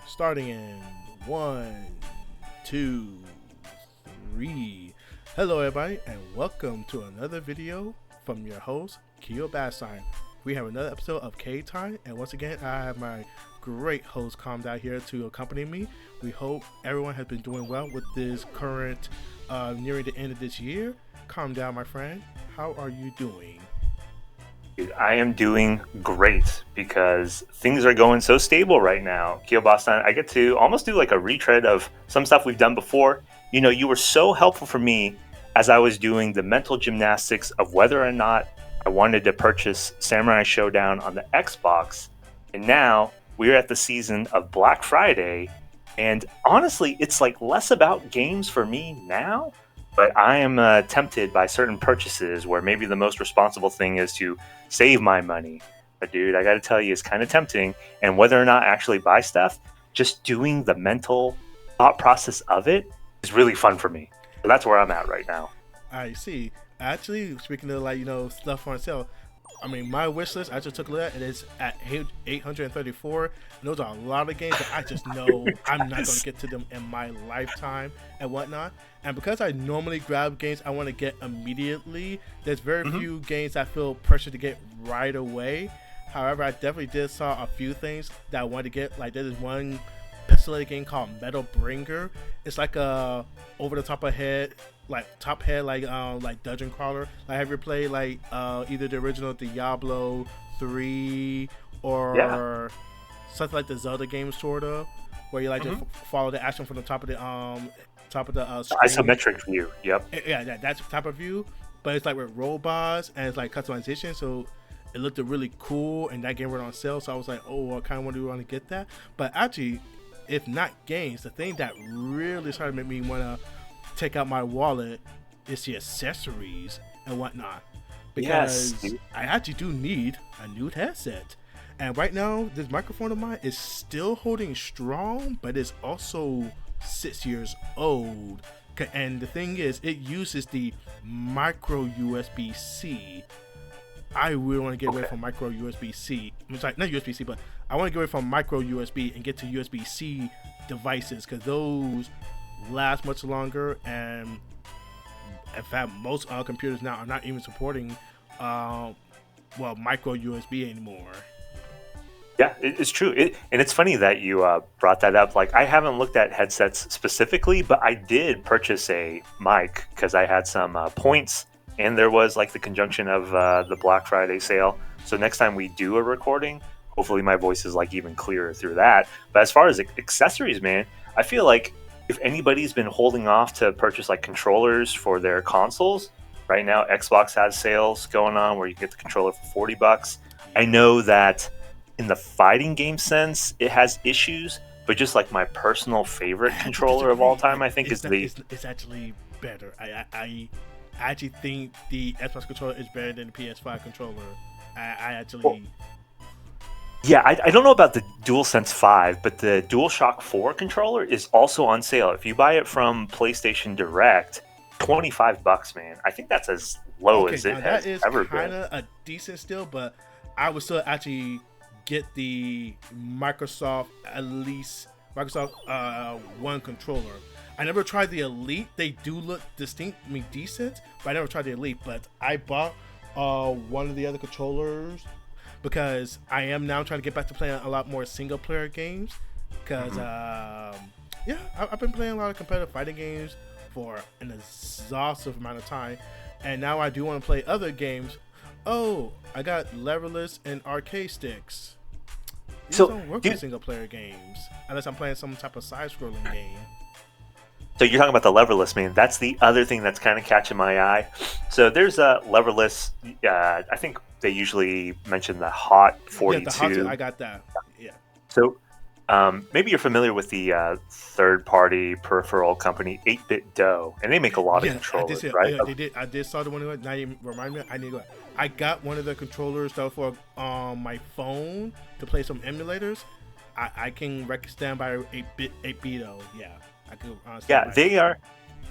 Starting in one, two, three. Hello, everybody, and welcome to another video from your host, Keobastein. We have another episode of K-TEIN, and once again, I have my great host, Calm Down, here to accompany me. We hope everyone has been doing well with this current, nearing the end of this year. Calm down, my friend. How are you doing? I am doing great because things are going so stable right now. Keobastein, I get to almost do like a retread of some stuff we've done before. You know, you were so helpful for me as I was doing the mental gymnastics of whether or not I wanted to purchase Samurai Showdown on the Xbox. And now we're at the season of Black Friday. And honestly, it's like less about games for me now. But I am tempted by certain purchases where maybe the most responsible thing is to save my money. But dude, I got to tell you, it's kind of tempting. And whether or not I actually buy stuff, just doing the mental thought process of it is really fun for me. So that's where I'm at right now. I see. Actually, speaking of stuff on sale, I mean, my wish list, I just took a look at it, is at 834. And those are a lot of games that I just know I'm not going to get to them in my lifetime and whatnot. And because I normally grab games I want to get immediately, there's very few games I feel pressure to get right away. However, I definitely did saw a few things that I wanted to get. Like, there's one pixelated game called Metal Bringer. It's like a over the top of head, like dungeon crawler. Like, have you played either the original Diablo 3 or something like the Zelda game, sort of, where you just follow the action from the top of the screen. Isometric view. Yep. Yeah, that's the type of view, but it's like with robots and it's like customization. So it looked really cool, and that game went on sale. So I was like, oh, I kind of want to get that. But actually, if not games, the thing that really started to make me want to take out my wallet is the accessories and whatnot, because I actually do need a new headset. And right now, this microphone of mine is still holding strong, but it's also 6 years old. And the thing is, it uses the micro USB-C. I really want to get away from micro USB-C. I'm sorry, not USB-C, but I want to get away from micro USB and get to USB-C devices, because those last much longer. And in fact, most computers now are not even supporting micro USB anymore. Yeah, it's true. And it's funny that you brought that up. Like, I haven't looked at headsets specifically, but I did purchase a mic because I had some points, and there was like the conjunction of the Black Friday sale. So next time we do a recording, hopefully my voice is like even clearer through that. But as far as accessories, man, I feel like if anybody's been holding off to purchase like controllers for their consoles, right now Xbox has sales going on where you get the controller for $40. I know that in the fighting game sense, it has issues, but just like my personal favorite controller of all time, I think it's actually better. I actually think the Xbox controller is better than the PS5 controller. I don't know about the DualSense 5, but the DualShock 4 controller is also on sale. If you buy it from PlayStation Direct, $25, man. I think that's as low as it has ever been. That is kind of a decent steal, but I would still actually get the Microsoft One controller. I never tried the Elite. They do look decent, but I never tried the Elite. But I bought one of the other controllers because I am now trying to get back to playing a lot more single player games. Because I've been playing a lot of competitive fighting games for an exhaustive amount of time, and now I do want to play other games. Oh, I got leverless and arcade sticks. These don't work with single player games unless I'm playing some type of side-scrolling game. So you're talking about the leverless, man. That's the other thing that's kind of catching my eye. So there's a leverless. I think they usually mention the Hot 42. Yeah, the Hot, I got that. Yeah. So maybe you're familiar with the third-party peripheral company 8-Bit Dough, and they make a lot of controllers, right? Yeah, they did. I did saw the one. Now you remind me. I need to go. I got one of the controllers though for my phone to play some emulators. I can stand by 8-bit though. Yeah, I could. They are.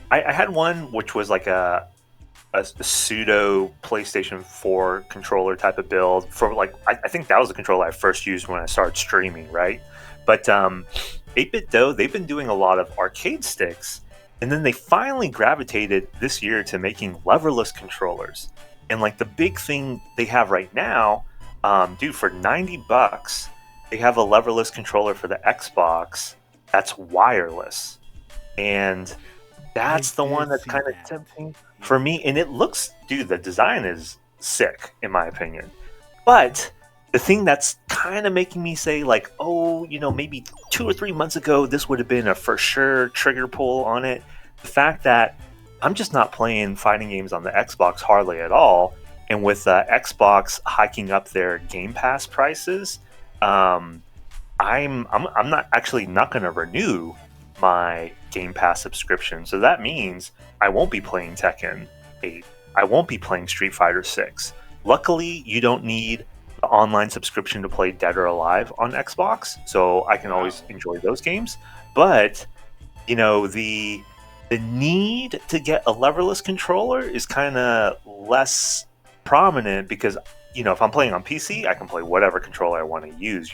I had one which was like a pseudo PlayStation 4 controller type of build for like I think that was the controller I first used when I started streaming, right? But 8-Bit Do, they've been doing a lot of arcade sticks, and then they finally gravitated this year to making leverless controllers. And like the big thing they have right now, dude, for $90, they have a leverless controller for the Xbox that's wireless, and I that's the one did that's see kind of that. tempting Yeah. for me. And it looks, dude, the design is sick in my opinion. But the thing that's kind of making me say, like, oh, maybe 2 or 3 months ago, this would have been a for sure trigger pull on it. The fact that I'm just not playing fighting games on the Xbox hardly at all. And with Xbox hiking up their Game Pass prices, um, I'm not actually not going to renew my Game Pass subscription. So that means I won't be playing Tekken 8. I won't be playing Street Fighter 6. Luckily, you don't need the online subscription to play Dead or Alive on Xbox, so I can Wow. always enjoy those games. But the need to get a leverless controller is kind of less prominent because if I'm playing on PC, I can play whatever controller I want to use.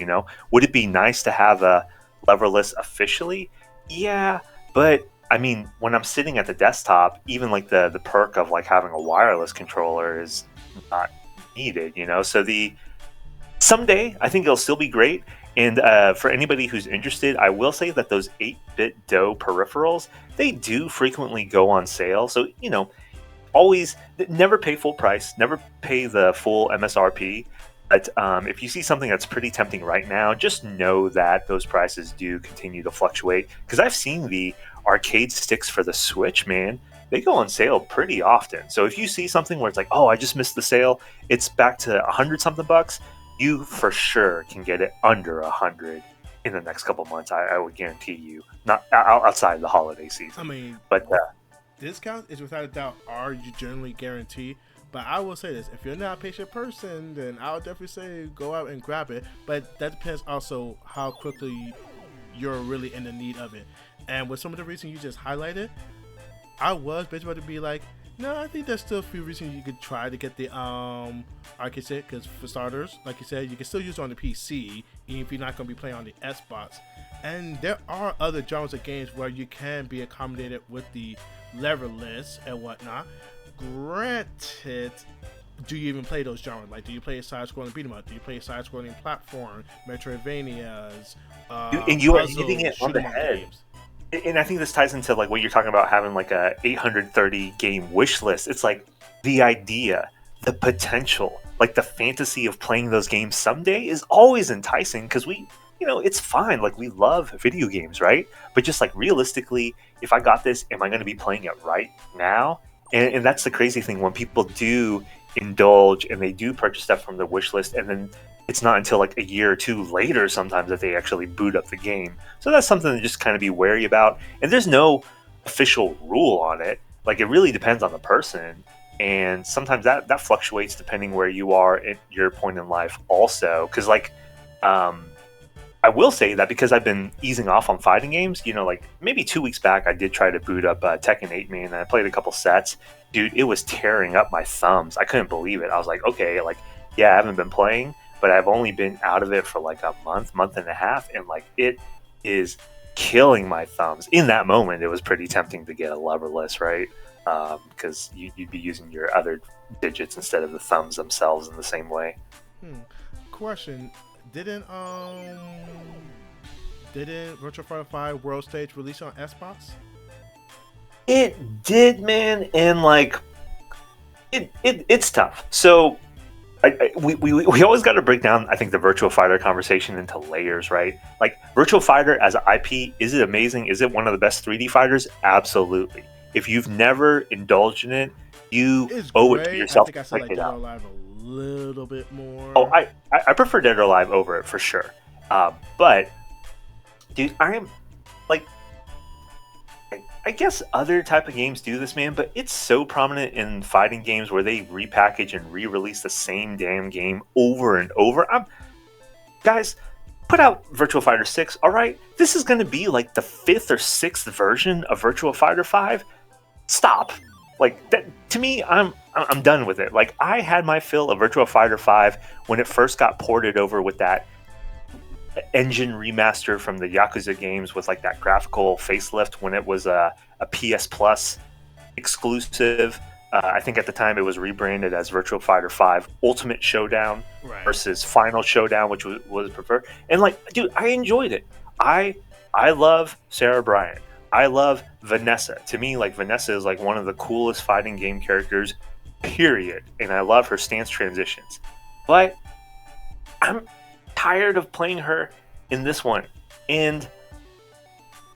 Would it be nice to have a leverless officially? Yeah, but I mean, when I'm sitting at the desktop, even like the perk of like having a wireless controller is not needed. So the someday I think it'll still be great. And for anybody who's interested, I will say that those 8-Bit Do peripherals, they do frequently go on sale. So always never pay full price, never pay the full MSRP. But if you see something that's pretty tempting right now, just know that those prices do continue to fluctuate. Because I've seen the arcade sticks for the Switch, man, they go on sale pretty often. So if you see something where it's like, oh, I just missed the sale, it's back to 100 something bucks, you for sure can get it under 100 in the next couple months. I would guarantee you, not outside the holiday I season. mean, But discounts is without a doubt are you generally guaranteed. But I will say this: if you're not a patient person, then I would definitely say go out and grab it. But that depends also how quickly you're really in the need of it. And with some of the reasons you just highlighted, I was basically about to be like, no, I think there's still a few reasons you could try to get the arcade set because for starters, like you said, you can still use it on the PC even if you're not going to be playing on the Xbox. And there are other genres of games where you can be accommodated with the leverless and whatnot. Granted, do you even play those genres? Like, do you play a side-scrolling beat 'em up? Do you play a side-scrolling platform, Metroidvanias, and you are hitting puzzle it on shoot the 'em up head. games? And I think this ties into like what you're talking about having like a 830 game wish list. It's like the idea, the potential, like the fantasy of playing those games someday is always enticing because it's fine. Like we love video games, right? But just like realistically, if I got this, am I going to be playing it right now? And that's the crazy thing when people do indulge and they do purchase stuff from the wish list and then it's not until like a year or two later sometimes that they actually boot up the game. So that's something to just kind of be wary about. And there's no official rule on it. Like it really depends on the person. And sometimes that fluctuates depending where you are at your point in life also. Because like I will say that because I've been easing off on fighting games, like maybe 2 weeks back, I did try to boot up Tekken 8 Man and I played a couple sets. Dude, it was tearing up my thumbs. I couldn't believe it. I was like, okay, like, yeah, I haven't been playing, but I've only been out of it for like a month and a half. And like, it is killing my thumbs. In that moment, it was pretty tempting to get a leverless, right? Because you'd be using your other digits instead of the thumbs themselves in the same way. Hmm. Question: Didn't Virtual Fighter 5 World Stage release on Xbox? It did, man, and like it's tough. So we always got to break down, I think, the Virtual Fighter conversation into layers, right? Like Virtual Fighter as an IP, is it amazing? Is it one of the best 3D fighters? Absolutely. If you've never indulged in it, you It's owe it to great. I yourself think I to still check like it Dead or out. Alive a little bit Oh, more. I prefer Dead or Alive over it for sure. But dude, I am like I guess other type of games do this, man, but it's so prominent in fighting games where they repackage and re-release the same damn game over and over. Guys, put out Virtual Fighter 6, all right? This is going to be like the 5th or 6th version of Virtual Fighter 5. Stop. Like that to me, I'm done with it. Like I had my fill of Virtual Fighter 5 when it first got ported over with that engine remaster from the Yakuza games with like that graphical facelift when it was a PS Plus exclusive. I think at the time it was rebranded as Virtua Fighter 5 Ultimate Showdown versus Final Showdown, which was preferred. And like, dude, I enjoyed it. I love Sarah Bryant. I love Vanessa. To me, like Vanessa is like one of the coolest fighting game characters, period. And I love her stance transitions. But I'm tired of playing her in this one. And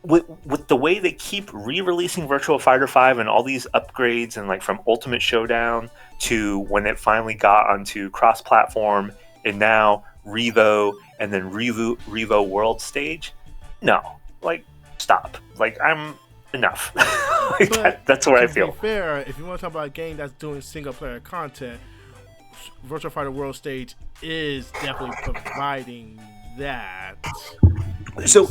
with the way they keep re-releasing Virtua Fighter 5 and all these upgrades, and like from Ultimate Showdown to when it finally got onto cross-platform and now Revo and then Revo World Stage, no, like stop. Like I'm enough. Like that's where I feel. To be fair, if you want to talk about a game that's doing single player content, Virtua Fighter World Stage is definitely providing that. So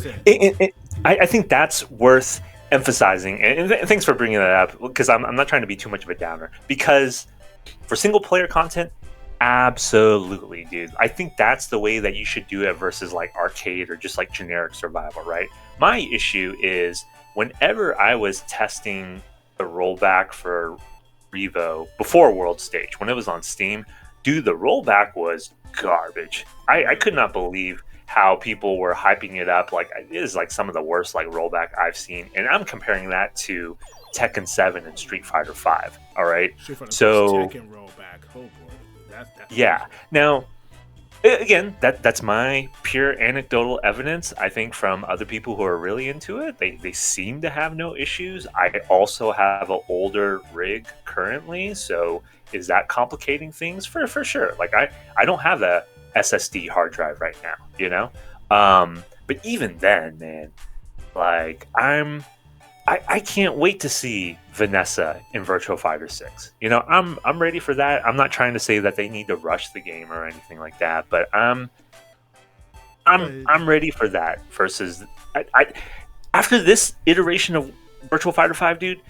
I think that's worth emphasizing, and thanks for bringing that up, because I'm not trying to be too much of a downer, because for single player content, absolutely, dude. I think that's the way that you should do it versus like arcade or just like generic survival, right? My issue is whenever I was testing the rollback for Revo before World Stage, when it was on Steam, dude, the rollback was garbage. I could not believe how people were hyping it up. Like, it is like some of the worst like rollback I've seen, and I'm comparing that to Tekken 7 and Street Fighter 5. All right, so Tekken rollback, oh boy, that's yeah. Now, again, that's my pure anecdotal evidence. I think from other people who are really into it, they seem to have no issues. I also have an older rig currently, so is that complicating things? For sure. Like I don't have a SSD hard drive right now, you know? But even then, man, like I can't wait to see Vanessa in Virtua Fighter 6. You know, I'm ready for that. I'm not trying to say that they need to rush the game or anything like that, but I'm ready for that versus I after this iteration of Virtua Fighter 5, dude,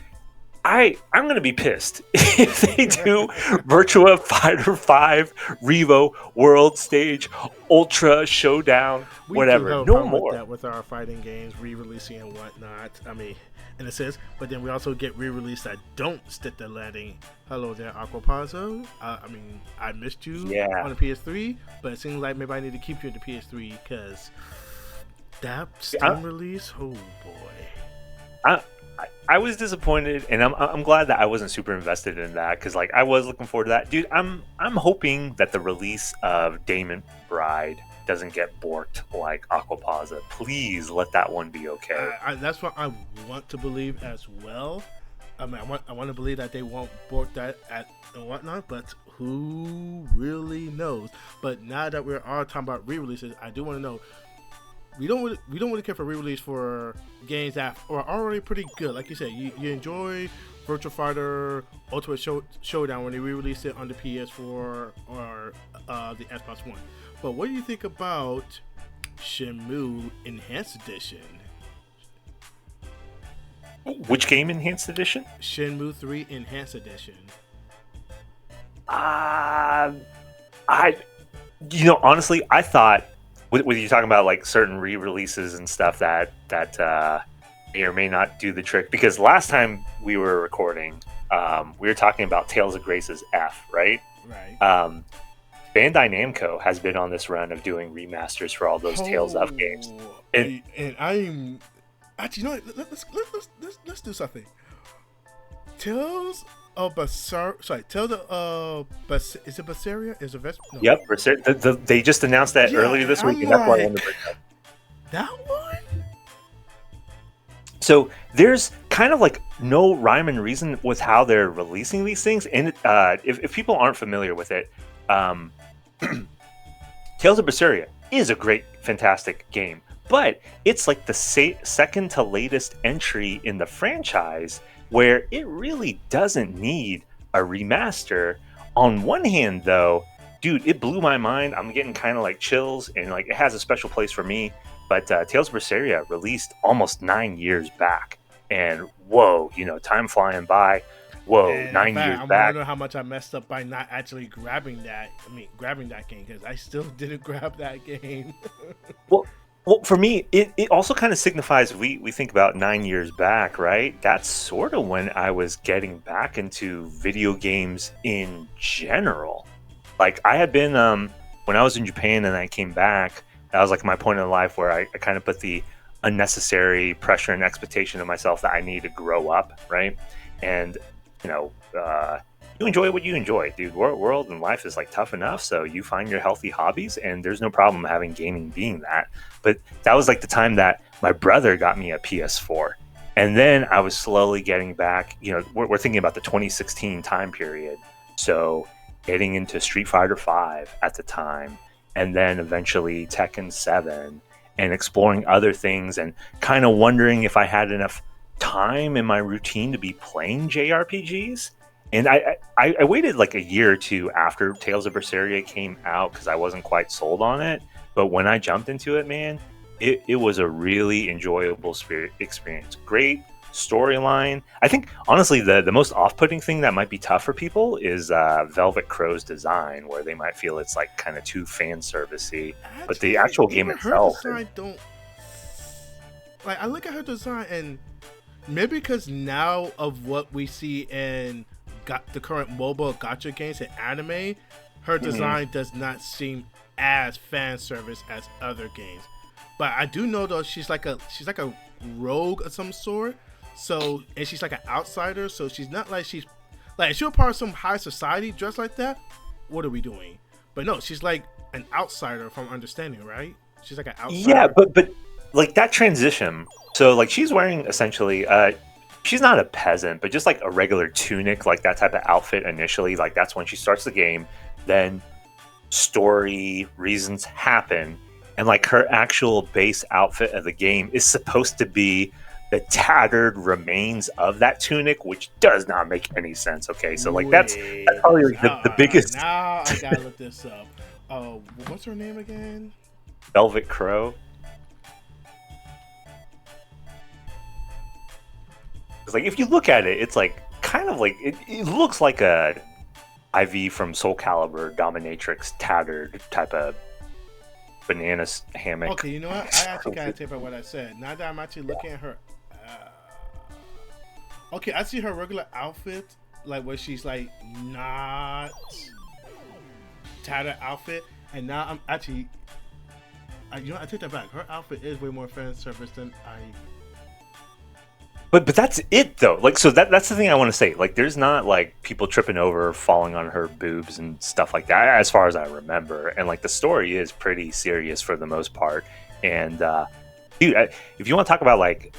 I'm gonna be pissed if they do Virtua Fighter 5 Revo World Stage Ultra Showdown, whatever. No more. That with our fighting games re-releasing and whatnot. I mean, in a sense, but then we also get re-released that don't stick the landing. Hello there, Aquapazzo. I mean, I missed you on the PS3, but it seems like maybe I need to keep you in the PS3 because that Steam release. Oh boy. I was disappointed, and I'm glad that I wasn't super invested in that, because like I was looking forward to that, dude. I'm hoping that the release of Damon Bride doesn't get borked like Aquapazza. Please let that one be okay. That's what I want to believe as well. I mean, I want to believe that they won't bork that and whatnot, but who really knows? But now that we're all talking about re-releases, I do want to know. We don't really care for re-release for games that are already pretty good. Like you said, you enjoy Virtua Fighter Ultimate Showdown when they re-released it on the PS4 or the Xbox One. But what do you think about Shenmue Enhanced Edition? Which game Enhanced Edition? Shenmue 3 Enhanced Edition. Honestly, I thought, with you talking about like certain re-releases and stuff that may or may not do the trick, because last time we were recording, we were talking about Tales of Grace's F, right? Right. Bandai Namco has been on this run of doing remasters for all those Tales of games, and I'm actually, you know what? Let's do something. Tales of is it Berseria? Is it no. Yep, they just announced that earlier this week, and that's why I wanted to bring it up. That one? So there's kind of like no rhyme and reason with how they're releasing these things, and if people aren't familiar with it, Tales of Berseria is a great, fantastic game, but it's like the second to latest entry in the franchise, where it really doesn't need a remaster. On one hand, though, dude, it blew my mind. I'm getting kind of like chills, and like it has a special place for me. But Tales of Berseria released almost 9 years back, and whoa, time flying by. Whoa, and 9 years back. I wonder how much I messed up by not actually grabbing that game, because I still didn't grab that game. Well, Well, for me, it also kind of signifies we think about 9 years back, right? That's sort of when I was getting back into video games in general. Like I had been when I was in Japan and I came back, that was like my point in life where I kind of put the unnecessary pressure and expectation of myself that I need to grow up, right? And you know, you enjoy what you enjoy, dude. World and life is like tough enough, so you find your healthy hobbies, and there's no problem having gaming being that. But that was like the time that my brother got me a PS4, and then I was slowly getting back. You know, we're thinking about the 2016 time period, so getting into Street Fighter 5 at the time, and then eventually Tekken 7, and exploring other things, and kind of wondering if I had enough time in my routine to be playing JRPGs. And I waited like a year or two after Tales of Berseria came out because I wasn't quite sold on it. But when I jumped into it, man, it was a really enjoyable experience. Great storyline. I think honestly the most off-putting thing that might be tough for people is Velvet Crow's design, where they might feel it's like kind of too fan servicey. But the Actually, actual game even her itself, design don't like. I look at her design, and maybe because now of what we see in got the current mobile gacha games and anime, her design does not seem as fan service as other games. But I do know though she's like a rogue of some sort. So and she's like an outsider. So she's not like she's like if she were part of some high society dressed like that. What are we doing? But no, she's like an outsider from understanding, right? She's like an outsider. yeah, but like that transition. So like she's wearing essentially she's not a peasant, but just like a regular tunic, like that type of outfit initially. Like that's when she starts the game. Then story reasons happen, and like her actual base outfit of the game is supposed to be the tattered remains of that tunic, which does not make any sense. Okay, so like that's probably like the biggest. Now I gotta look this up. What's her name again? Velvet Crow. Because like if you look at it, it's like kind of like it looks like a IV from Soul Calibur Dominatrix tattered type of banana hammock. Okay, you know what? I actually gotta take back what I said. Now that I'm actually looking at her, okay, I see her regular outfit, like where she's like not tattered outfit, and now I'm actually, you know, I take that back. Her outfit is way more fan service than I. But that's it though. Like so that's the thing I want to say. Like there's not like people tripping over, falling on her boobs and stuff like that, as far as I remember. And like the story is pretty serious for the most part. And dude, if you want to talk about like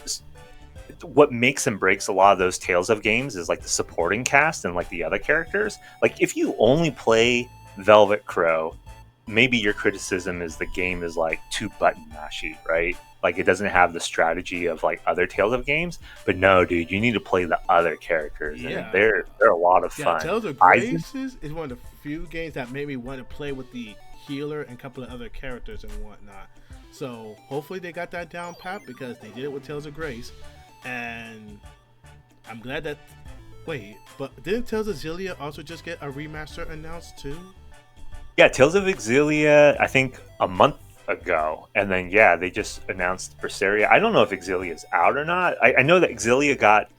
what makes and breaks a lot of those Tales of games is like the supporting cast and like the other characters. Like if you only play Velvet Crow, maybe your criticism is the game is like too button mashy, right? Like it doesn't have the strategy of like other Tales of games. But no, dude, you need to play the other characters, Yeah. and they're a lot of fun. Tales of Graces is one of the few games that made me want to play with the healer and a couple of other characters and whatnot. So hopefully they got that down pat because they did it with Tales of Grace, and I'm glad that. Wait, but didn't Tales of Xillia also just get a remaster announced too? Yeah, Tales of Exilia, I think a month ago, and then yeah, they just announced Berseria. I don't know if Exilia's out or not. I know that Exilia got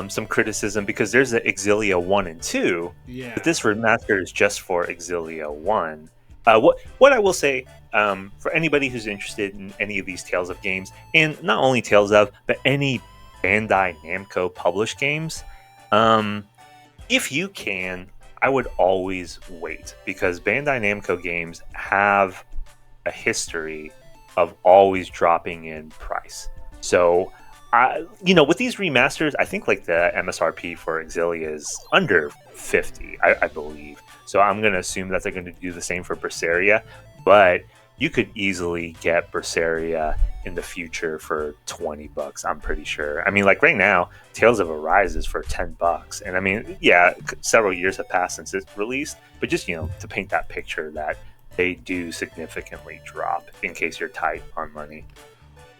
some criticism because there's the Exilia 1 and 2, Yeah. but this remaster is just for Exilia 1. What I will say, for anybody who's interested in any of these Tales of games, and not only Tales of, but any Bandai Namco published games, if you can, I would always wait, because Bandai Namco games have a history of always dropping in price. So, with these remasters, I think like the MSRP for Exilia is under 50, I believe. So I'm going to assume that they're going to do the same for Berseria, but you could easily get Berseria in the future for $20, I'm pretty sure. I mean, like right now, Tales of Arise is for $10. And I mean, yeah, several years have passed since it's released, but just, to paint that picture that they do significantly drop in case you're tight on money.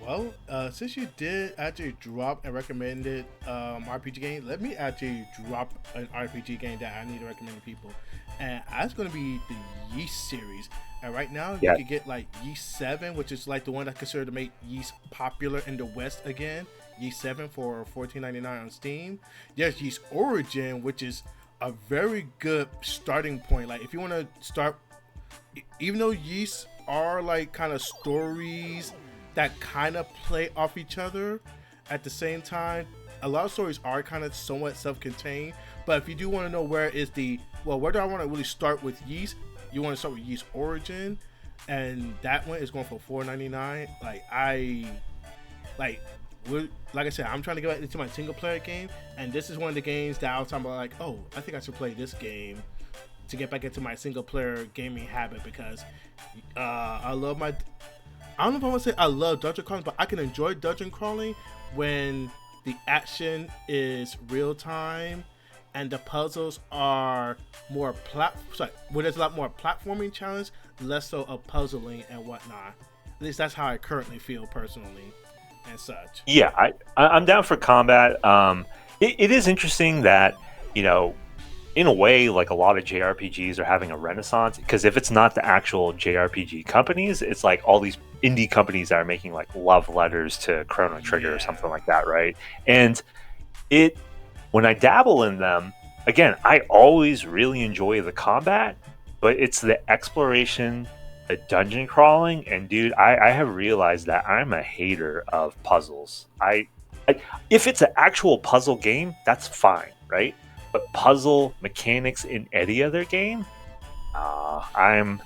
Well, since you did actually drop and recommended RPG game, let me actually drop an RPG game that I need to recommend to people, and that's going to be the Yeast series. And right now, you Yeah. can get like Yeast 7, which is like the one that's considered to make Yeast popular in the West again. Yeast 7 for $14.99 on Steam. There's Yeast Origin, which is a very good starting point. Like if you want to start, even though Yeast are like kind of stories that kind of play off each other at the same time. A lot of stories are kind of somewhat self-contained, but if you do want to know where is the where do I want to really start with Yeast, you want to start with Yeast Origin, and that one is going for $4.99. Like I said, I'm trying to get into my single player game, and this is one of the games that I was talking about. Like, oh, I think I should play this game to get back into my single player gaming habit because I love my. I don't know if I want to say I love dungeon crawling, but I can enjoy dungeon crawling when the action is real time and the puzzles are more where there's a lot more platforming challenge, less so of puzzling and whatnot. At least that's how I currently feel personally and such. Yeah, I'm down for combat. It is interesting that, you know, in a way, like a lot of JRPGs are having a renaissance, because if it's not the actual JRPG companies, it's like all these indie companies that are making like love letters to Chrono Trigger or something like that, right? And when I dabble in them, again, I always really enjoy the combat, but it's the exploration, the dungeon crawling, and dude, I have realized that I'm a hater of puzzles. If it's an actual puzzle game, that's fine, right? But puzzle mechanics in any other game, I'd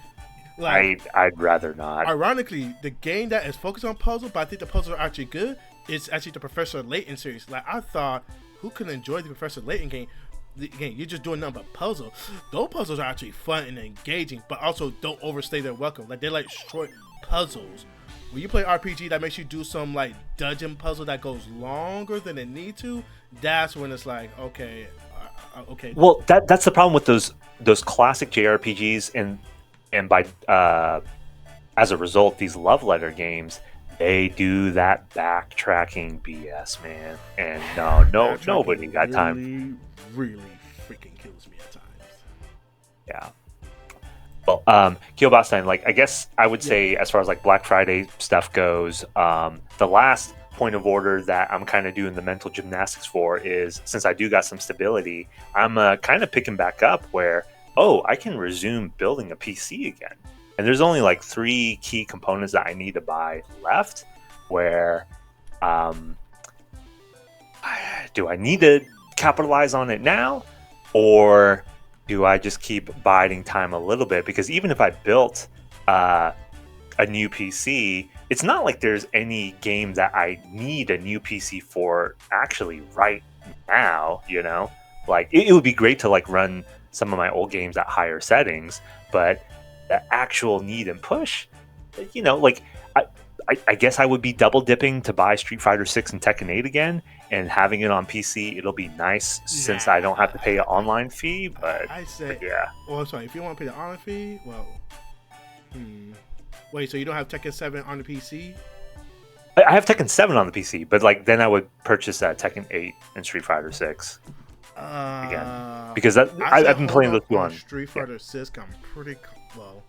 rather not. Ironically, the game that is focused on puzzle, but I think the puzzles are actually good, is actually the Professor Layton series. Like I thought, who could enjoy the Professor Layton game? You're just doing nothing but puzzle. Those puzzles are actually fun and engaging, but also don't overstay their welcome. Like they're like short puzzles. When you play RPG that makes you do some like dungeon puzzle that goes longer than it need to, that's when it's like okay. Well, that's the problem with those classic JRPGs, and by as a result, these love letter games, they do that backtracking BS, man. And nobody got time. Really freaking kills me at times. Yeah. Well, Keobastein, like I guess I would say, as far as like Black Friday stuff goes, the last point of order that I'm kind of doing the mental gymnastics for is, since I do got some stability, I'm kind of picking back up where, I can resume building a PC again. And there's only like 3 key components that I need to buy left, where do I need to capitalize on it now, or do I just keep biding time a little bit? Because even if I built a new PC, it's not like there's any game that I need a new PC for actually right now, you know? Like, it would be great to, like, run some of my old games at higher settings, but the actual need and push, you know, like, I guess I would be double dipping to buy Street Fighter 6 and Tekken 8 again, and having it on PC, it'll be nice since I don't have to pay an online fee, but yeah. Well, sorry, if you want to pay the online fee, well, wait, so you don't have Tekken 7 on the PC? I have Tekken 7 on the PC, but like then I would purchase Tekken 8 and Street Fighter 6 again, because I've been playing those two on Street Fighter 6. I'm pretty well.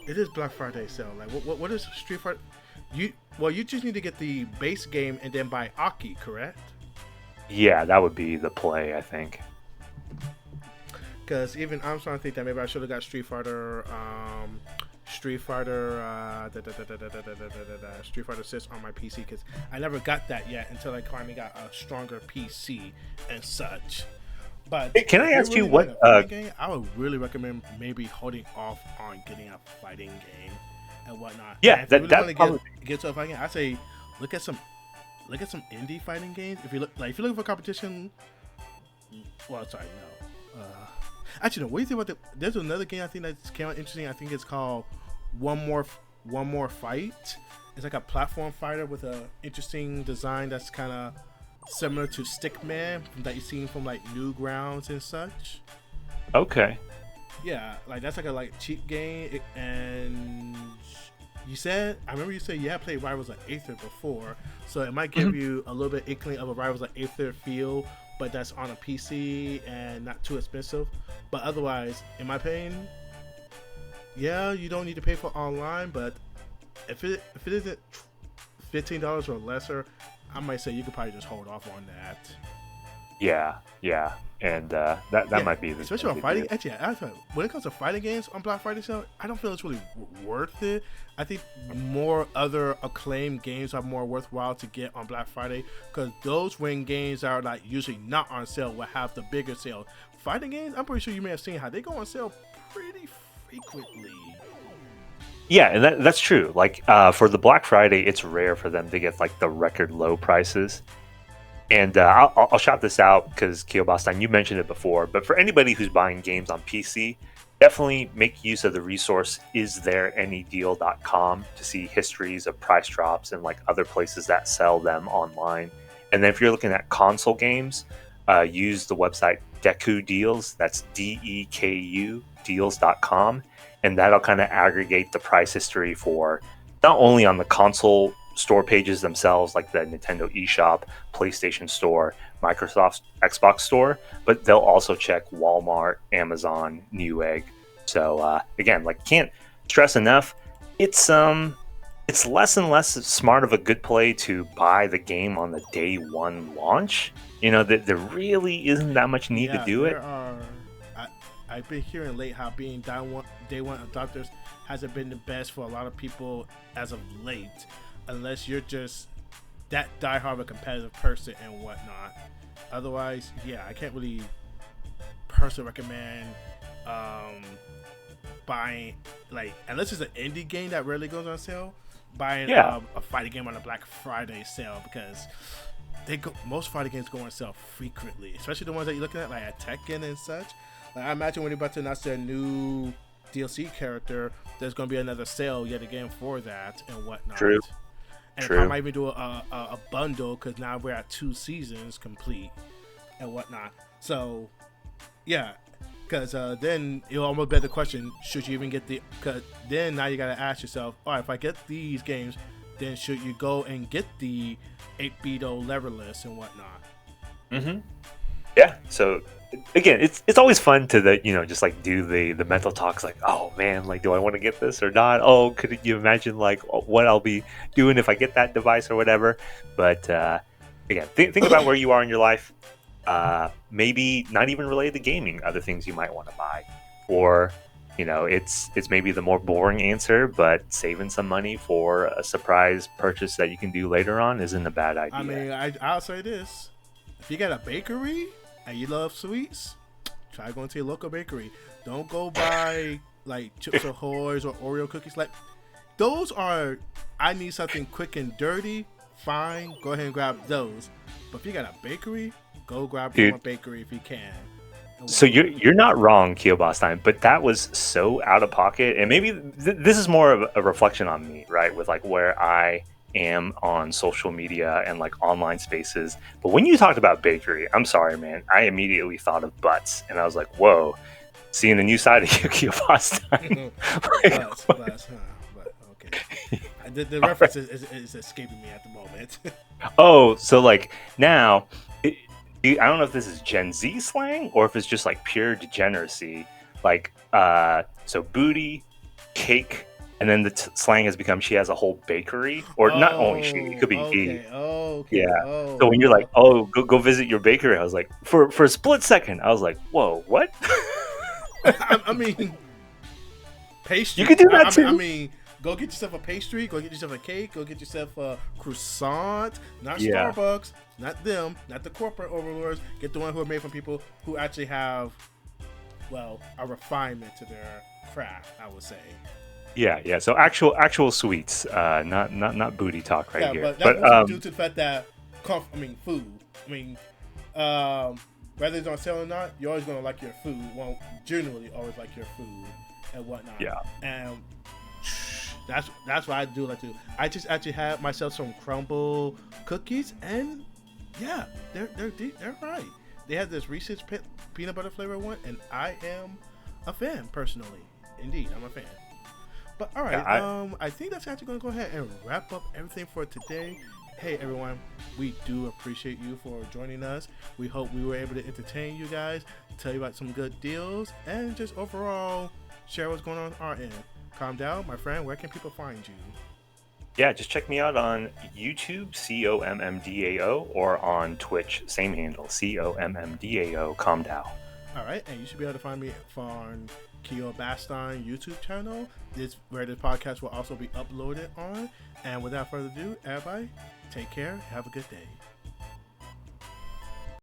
It is Black Friday sale. Like, what is Street Fighter? You just need to get the base game and then buy Aki, correct? Yeah, that would be the play, I think. Because even I'm starting to think that maybe I should have got Street Fighter 6 on my PC, because I never got that yet until I finally got a stronger PC and such. But can I ask you what game, I would really recommend maybe holding off on getting a fighting game and whatnot. Yeah, and if you really want to get to a fighting game, I say look at some indie fighting games. If you're looking for competition, well, sorry, no. Actually, no. What do you think about there's another game I think that's kind of interesting. I think it's called One More Fight. It's like a platform fighter with a interesting design that's kind of similar to Stickman that you've seen from like Newgrounds and such. Okay. Yeah, like that's like a cheap game, and I remember you said you had played Rivals of Aether before, so it might give you a little bit inkling of a Rivals of Aether feel, but that's on a PC and not too expensive. But otherwise, in my opinion, yeah, you don't need to pay for online, but if it isn't $15 or lesser, I might say you could probably just hold off on that. Yeah, yeah, and that might be the especially on fighting. Actually, when it comes to fighting games on Black Friday sale, I don't feel it's really worth it. I think more other acclaimed games are more worthwhile to get on Black Friday because those when games are like usually not on sale will have the bigger sale. Fighting games, I'm pretty sure you may have seen how they go on sale pretty frequently. Yeah, and that's true. Like for the Black Friday, it's rare for them to get like the record low prices. And I'll shout this out because Keobastein, you mentioned it before, but for anybody who's buying games on PC, definitely make use of the resource isthereanydeal.com to see histories of price drops and like other places that sell them online. And then if you're looking at console games, use the website Deku Deals. That's DEKU deals.com, and that'll kind of aggregate the price history for not only on the console store pages themselves, like the Nintendo eShop, PlayStation Store, Microsoft Xbox Store, but they'll also check Walmart, Amazon, Newegg. So again, like can't stress enough, it's less and less smart of a good play to buy the game on the day one launch. You know that there really isn't that much need to do it. I've been hearing late how being day one adopters hasn't been the best for a lot of people as of late. Unless you're just that diehard of a competitive person and whatnot. Otherwise, yeah, I can't really personally recommend buying, like, unless it's an indie game that rarely goes on sale, buying a fighting game on a Black Friday sale because most fighting games go on sale frequently, especially the ones that you're looking at, like at Tekken and such. Like, I imagine when you're about to announce their new DLC character, there's going to be another sale yet again for that and whatnot. True. And I might even do a bundle because now we're at 2 seasons complete and whatnot. So, yeah, because then it'll almost beg the question: should you even get the? Because then now you got to ask yourself, all right, if I get these games, then should you go and get the 8-bito leverless and whatnot? Mm-hmm. Yeah. So again, it's always fun to just like do the mental talks like, oh man, like do I want to get this or not? Oh, could you imagine like what I'll be doing if I get that device or whatever? But again, think about where you are in your life. Maybe not even related to gaming, other things you might want to buy, or it's maybe the more boring answer, but saving some money for a surprise purchase that you can do later on isn't a bad idea. I mean, I'll say this: if you got a bakery and you love sweets, try going to your local bakery. Don't go buy like Chips Ahoy's or Oreo cookies. Like those are, I need something quick and dirty. Fine, go ahead and grab those. But if you got a bakery, go grab from a bakery if you can. So you're not wrong, Keobastein, but that was so out of pocket, and maybe this is more of a reflection on me, right? With like where I am on social media and like online spaces. But when you talked about bakery, I'm sorry, man, I immediately thought of butts, and I was like, whoa, seeing a new side of you, Keobastein. Butts, huh? But okay, the reference is escaping me at the moment. Oh, so like now, I don't know if this is Gen Z slang or if it's just like pure degeneracy. Like, so booty, cake. And then the slang has become she has a whole bakery, or not only she, it could be he. Okay. Yeah. So when you're like, oh, go visit your bakery, I was like, for a split second, I was like, whoa, what? I mean, pastry. You could do that too. I mean, go get yourself a pastry, go get yourself a cake, go get yourself a croissant. Not Starbucks, not them, not the corporate overlords. Get the one who are made from people who actually have, well, a refinement to their craft, I would say. Yeah. So actual sweets, not booty talk right here. But that's due to the fact that, food. I mean, whether it's on sale or not, you're always gonna like your food. Well, generally, always like your food and whatnot. Yeah. And that's what I do like to do. I just actually had myself some crumble cookies, and yeah, they're right. They have this Reese's peanut butter flavor one, and I am a fan personally. Indeed, I'm a fan. But all right, Yeah, I think that's actually going to go ahead and wrap up everything for today. Hey everyone, we do appreciate you for joining us. We hope we were able to entertain you guys, tell you about some good deals, and just overall share what's going on our end. Calm down, my friend. Where can people find you? yeah, just check me out on YouTube, COMMDAO, or on Twitch, same handle, COMMDAO, Comdow. All right, and you should be able to find me on Keobastein YouTube channel. This where this podcast will also be uploaded on. And without further ado, everybody, take care. Have a good day.